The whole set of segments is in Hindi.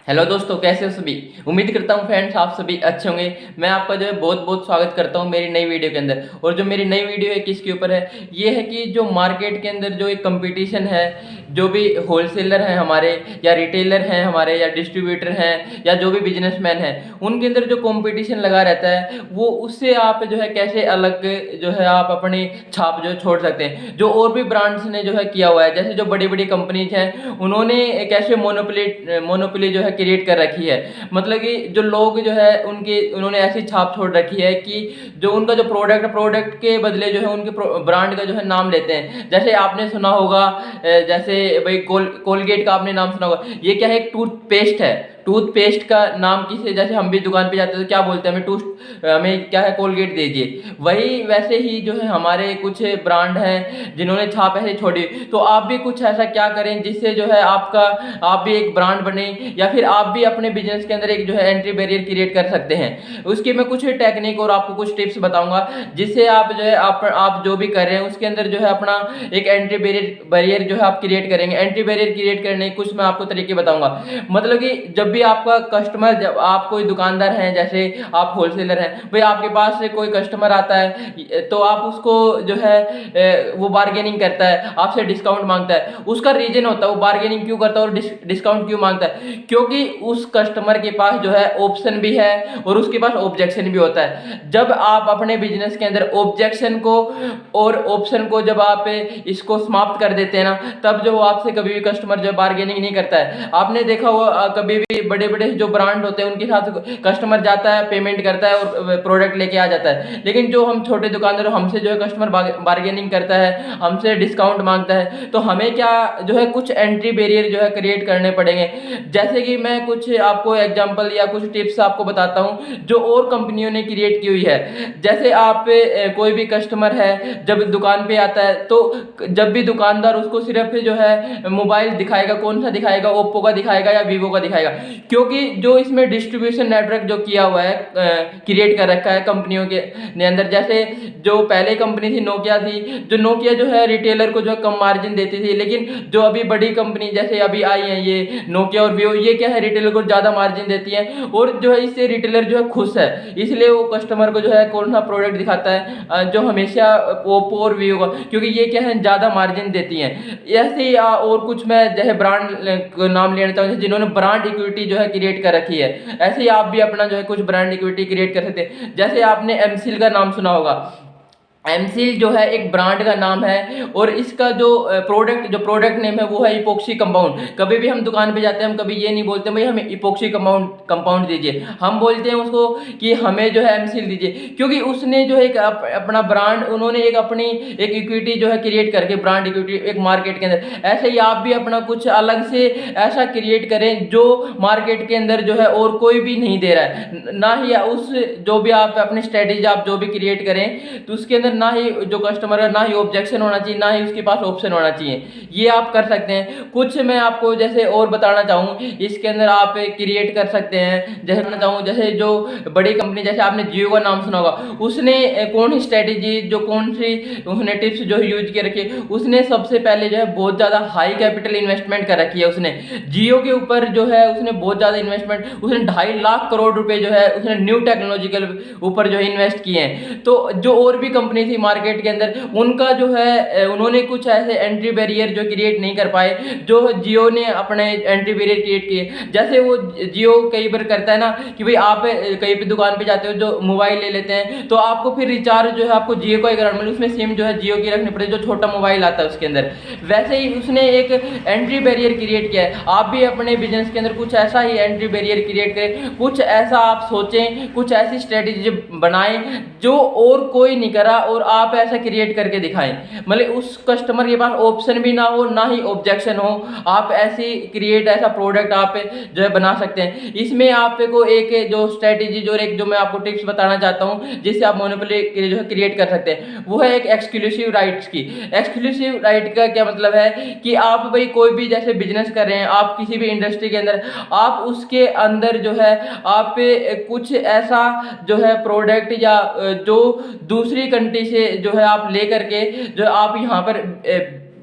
हेलो दोस्तों, कैसे हो सभी। उम्मीद करता हूँ फ्रेंड्स आप सभी अच्छे होंगे। मैं आपका जो है बहुत बहुत स्वागत करता हूँ मेरी नई वीडियो के अंदर। और जो मेरी नई वीडियो है किसके ऊपर है, ये है कि जो मार्केट के अंदर जो एक कंपटीशन है, जो भी होलसेलर हैं हमारे या रिटेलर हैं हमारे या डिस्ट्रीब्यूटर हैं या जो भी बिजनेसमैन हैं, उनके अंदर जो कंपटीशन लगा रहता है वो उससे आप जो है कैसे अलग जो है आप अपनी छाप जो छोड़ सकते हैं। जो और भी ब्रांड्स ने जो है किया हुआ है, जैसे जो बड़ी बड़ी कंपनीज हैं उन्होंने कैसे मोनोपोली जो है क्रिएट कर रखी है। मतलब कि जो लोग जो है उन्होंने ऐसी छाप छोड़ रखी है कि जो उनका जो प्रोडक्ट के बदले जो है उनके ब्रांड का जो है नाम लेते हैं। जैसे आपने सुना होगा, जैसे भाई कोलगेट का आपने नाम सुना होगा। ये क्या है, एक टूथपेस्ट है। टूथपेस्ट का नाम किसी, जैसे हम भी दुकान पे जाते हैं तो क्या बोलते हैं, हमें क्या है, कोलगेट दीजिए। वही वैसे ही जो है हमारे कुछ ब्रांड हैं जिन्होंने छाप ऐसे छोड़ी। तो आप भी कुछ ऐसा क्या करें जिससे जो है आप भी एक ब्रांड बने, या फिर आप भी अपने बिजनेस के अंदर एक जो है एंट्री बैरियर क्रिएट कर सकते हैं। उसकी मैं कुछ टेक्निक और आपको कुछ टिप्स बताऊंगा, जिससे आप जो है आप जो भी कर रहे हैं उसके अंदर जो है अपना एक एंट्री बैरियर जो है आप क्रिएट करेंगे। एंट्री बैरियर क्रिएट करने के कुछ मैं आपको तरीके बताऊंगा। मतलब कि जब भी आपका कस्टमर, जब आप कोई दुकानदार हैं, जैसे आप होलसेलर हैं, भाई आपके पास से कोई कस्टमर आता है तो आप उसको जो है वो बार्गेनिंग करता है, आपसे डिस्काउंट मांगता है। उसका रीजन होता है वो बार्गेनिंग क्यों करता है और डिस्काउंट क्यों मांगता है, क्योंकि उस कस्टमर के पास जो है ऑप्शन भी है और उसके पास ऑब्जेक्शन भी होता है। जब आप अपने बिजनेस के अंदर ऑब्जेक्शन को और ऑप्शन को जब आप इसको समाप्त कर देते हैं ना, तब जो आपसे कभी भी कस्टमर जो बार्गेनिंग नहीं करता है। आपने देखा हुआ कभी भी बड़े बड़े जो ब्रांड होते हैं उनके साथ कस्टमर जाता है, पेमेंट करता है और प्रोडक्ट लेके आ जाता है। लेकिन जो हम छोटे दुकानदार, हमसे जो है कस्टमर बार्गेनिंग करता है, हमसे डिस्काउंट मांगता है, तो हमें क्या जो है कुछ एंट्री बैरियर जो है क्रिएट करने पड़ेंगे। जैसे कि मैं कुछ आपको एग्जांपल या कुछ टिप्स आपको बताता हूं जो और कंपनियों ने क्रिएट की हुई है। जैसे आप कोई भी कस्टमर है जब दुकान पे आता है, तो जब भी दुकानदार उसको सिर्फ जो है मोबाइल दिखाएगा, कौन सा दिखाएगा, ओप्पो का दिखाएगा या वीवो का दिखाएगा, क्योंकि जो इसमें डिस्ट्रीब्यूशन नेटवर्क जो किया हुआ है, क्रिएट कर रखा है कंपनियों के अंदर। जैसे जो पहले कंपनी थी नोकिया थी, जो नोकिया जो है रिटेलर को जो कम मार्जिन देती थी, लेकिन जो अभी बड़ी कंपनी जैसे अभी आई है ये नोकिया और वीवो, ये क्या है, रिटेलर को ज़्यादा मार्जिन देती है और जो है इससे रिटेलर जो है खुश है, इसलिए वो कस्टमर को जो है कौन सा प्रोडक्ट दिखाता है, जो हमेशा ओप्पो और वीवो का, क्योंकि ये क्या है ज़्यादा मार्जिन देती हैं। ऐसे ही और कुछ मैं जैसे ब्रांड नाम लेना चाहूँ जिन्होंने ब्रांड इक्विटी जो है क्रिएट कर रखी है। ऐसे ही आप भी अपना जो है कुछ ब्रांड इक्विटी क्रिएट कर सकते हैं। जैसे आपने एमसील का नाम सुना होगा। एमसील जो है एक ब्रांड का नाम है और इसका जो प्रोडक्ट नेम है वो है इपोक्सी कंपाउंड। कभी भी हम दुकान पे जाते हैं, हम कभी ये नहीं बोलते भाई हमें इपोक्सी कंपाउंड दीजिए, हम बोलते हैं उसको कि हमें जो है एमसील दीजिए, क्योंकि उसने जो है एक अपना ब्रांड, उन्होंने एक अपनी एक इक्विटी जो है क्रिएट करके, ब्रांड इक्विटी एक मार्केट के अंदर। ऐसे ही आप भी अपना कुछ अलग से ऐसा क्रिएट करें जो मार्केट के अंदर जो है और कोई भी नहीं दे रहा है। ना ही उस जो भी आप अपनी स्ट्रेटेजी आप जो भी क्रिएट करें तो उसके अंदर ना ही जो कस्टमर है, ना ही ऑब्जेक्शन होना चाहिए, ना ही उसके पास ऑप्शन होना चाहिए। ये आप कर सकते हैं। कुछ मैं आपको जैसे और बताना चाहूँ, इसके अंदर आप क्रिएट कर सकते हैं। जैसे बताना चाहूँ, जैसे जो बड़ी कंपनी, जैसे आपने जियो का नाम सुना होगा, उसने कौन सी स्ट्रेटेजी, जो कौन सी उसने टिप्स जो यूज की रखी है, उसने सबसे पहले जो है बहुत ज़्यादा हाई कैपिटल इन्वेस्टमेंट कर रखी है। उसने जियो के ऊपर जो है उसने बहुत ज़्यादा इन्वेस्टमेंट, उसने 2.5 लाख करोड़ रुपए जो है उसने न्यू टेक्नोलॉजिकल ऊपर जो है इन्वेस्ट किए हैं। तो जो और भी कंपनी थी मार्केट के अंदर, उनका जो है उन्होंने कुछ ऐसे एंट्री बैरियर जो क्रिएट नहीं कर पाए जो जियो ने अपने एंट्री बैरियर क्रिएट किए। जैसे वो जियो कई बार करता है ना कि भाई आप कहीं भी दुकान पे जाते हो, जो मोबाइल ले लेते हैं, तो आपको फिर रिचार्ज जो है आपको जियो का ही कराना, मतलब उसमें सिम जो है जियो की रखनी पड़ेगी, जो छोटा मोबाइल आता है उसके अंदर। वैसे ही उसने एक एंट्री बैरियर क्रिएट किया है। आप भी अपने बिजनेस के अंदर कुछ ऐसा ही एंट्री बैरियर क्रिएट करें, कुछ ऐसा आप सोचें, कुछ ऐसी स्ट्रेटेजी बनाएं जो और कोई नहीं करा और आप ऐसा क्रिएट करके दिखाएं। मतलब उस कस्टमर के पास ऑप्शन भी ना हो, ना ही ऑब्जेक्शन हो, आप ऐसी क्रिएट ऐसा प्रोडक्ट आप जो है बना सकते हैं। इसमें आपको एक जो स्ट्रेटेजी जो मैं आपको टिप्स बताना चाहता हूं जिससे आप मोनोपोली जो है क्रिएट कर सकते हैं, वो है एक एक्सक्लूसिव राइट्स की। एक्सक्लूसिव राइट का क्या मतलब है कि आप भाई कोई भी जैसे बिजनेस कर रहे हैं, आप किसी भी इंडस्ट्री के अंदर, आप उसके अंदर जो है आप कुछ ऐसा जो है प्रोडक्ट या जो दूसरी कंट्री से जो है आप ले करके जो आप यहाँ पर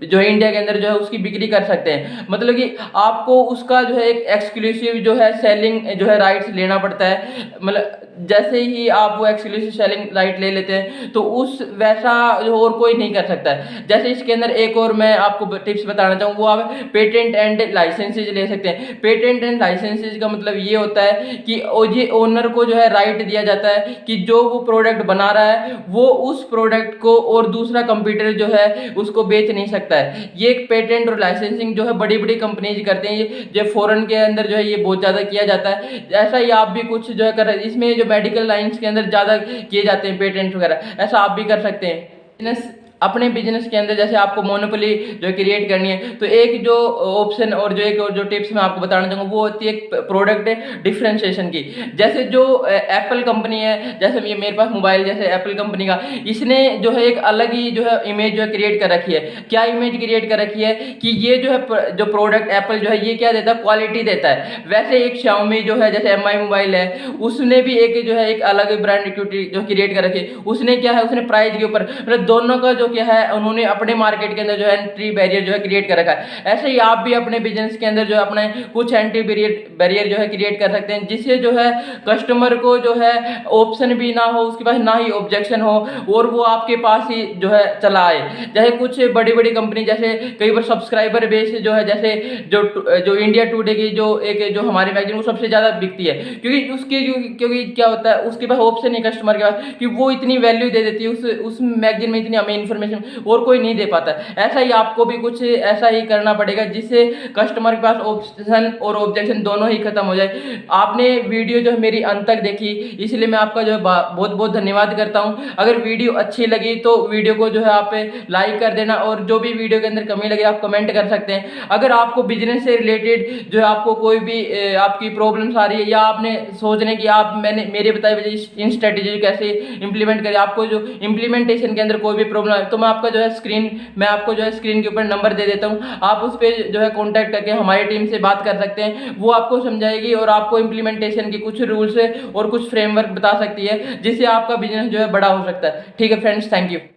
जो है इंडिया के अंदर जो है उसकी बिक्री कर सकते हैं। मतलब कि आपको उसका जो है एक एक्सक्लूसिव जो है सेलिंग जो है राइट्स लेना पड़ता है। मतलब जैसे ही आप वो एक्सक्लूसिव सेलिंग राइट ले लेते हैं तो उस वैसा जो और कोई नहीं कर सकता है। जैसे इसके अंदर एक और मैं आपको टिप्स बताना चाहूँ, वो आप पेटेंट एंड लाइसेंसेज ले सकते हैं। पेटेंट एंड लाइसेंसेज का मतलब ये होता है कि ये ओनर को जो है राइट दिया जाता है कि जो वो प्रोडक्ट बना रहा है वो उस प्रोडक्ट को और दूसरा कंप्यूटर जो है उसको बेच नहीं सकता है। ये एक पेटेंट और लाइसेंसिंग जो है बड़ी बड़ी कंपनीज करते हैं, ये जो फॉरेन के अंदर जो है ये बहुत ज़्यादा किया जाता है। ऐसा ही आप भी कुछ जो है कर, इसमें जो मेडिकल लाइंस के अंदर ज़्यादा किए जाते हैं पेटेंट वगैरह, ऐसा आप भी कर सकते हैं। बिजनेस अपने बिजनेस के अंदर जैसे आपको मोनोपोली जो क्रिएट करनी है तो एक जो ऑप्शन और जो टिप्स मैं आपको बताना चाहूँगा वो होती है एक प्रोडक्ट डिफरेंशिएशन की। जैसे जो एप्पल कंपनी है, जैसे ये मेरे पास मोबाइल जैसे एप्पल कंपनी का, इसने जो है एक अलग ही जो है इमेज जो है क्रिएट कर रखी है। क्या इमेज क्रिएट कर रखी है कि ये जो है जो प्रोडक्ट एप्पल जो है ये क्या देता है, क्वालिटी देता है। वैसे एक Xiaomi जो है जैसे MI मोबाइल है, उसने भी एक जो है एक अलग ब्रांड इक्विटी जो क्रिएट कर रखी है। उसने क्या है, उसने प्राइस के ऊपर मतलब दोनों का जो क्या है उन्होंने अपने मार्केट के अंदर जो एंट्री बैरियर जो है क्रिएट कर रखा है। ऐसे ही आप भी अपने बिजनेस के अंदर जो है अपने कुछ एंट्री बैरियर जो है क्रिएट कर सकते हैं, जिससे जो है कस्टमर को जो है ऑप्शन भी ना हो, उसके पास ना ही ऑब्जेक्शन हो और वो आपके पास ही जो है चला आए। जैसे कुछ बड़ी बड़ी कंपनी जैसे कई बार सब्सक्राइबर बेस जो है, जैसे जो इंडिया टुडे की जो हमारी मैगजीन वो सबसे ज्यादा बिकती है, क्योंकि क्या होता है उसके पास ऑप्शन है कस्टमर के पास कि वो इतनी वैल्यू दे देती है उस मैगजीन में, इतनी हमें इन्फॉर्मेशन और कोई नहीं दे पाता। ऐसा ही आपको भी कुछ ऐसा ही करना पड़ेगा जिससे कस्टमर के पास ऑप्शन और ऑब्जेक्शन दोनों ही खत्म हो जाए। आपने वीडियो जो है मेरी अंत तक देखी, इसलिए मैं आपका जो है बहुत बहुत धन्यवाद करता हूं। अगर वीडियो अच्छी लगी तो वीडियो को जो है आप लाइक कर देना और जो भी वीडियो के अंदर कमी लगे आप कमेंट कर सकते हैं। अगर आपको बिजनेस से रिलेटेड जो है आपको कोई भी आपकी प्रॉब्लम्स आ रही है या आपने सोचने की आप मैंने मेरे बताए वजह इन स्ट्रेटेजी कैसे इंप्लीमेंट करें, आपको जो इंप्लीमेंटेशन के अंदर कोई भी प्रॉब्लम है तो मैं आपको जो है स्क्रीन के ऊपर नंबर दे देता हूं। आप उस पर जो है कॉन्टैक्ट करके हमारी टीम से बात कर सकते हैं। वो आपको समझाएगी और आपको इंप्लीमेंटेशन के कुछ रूल्स और कुछ फ्रेमवर्क बता सकती है जिससे आपका बिजनेस जो है बड़ा हो सकता है। ठीक है फ्रेंड्स, थैंक यू।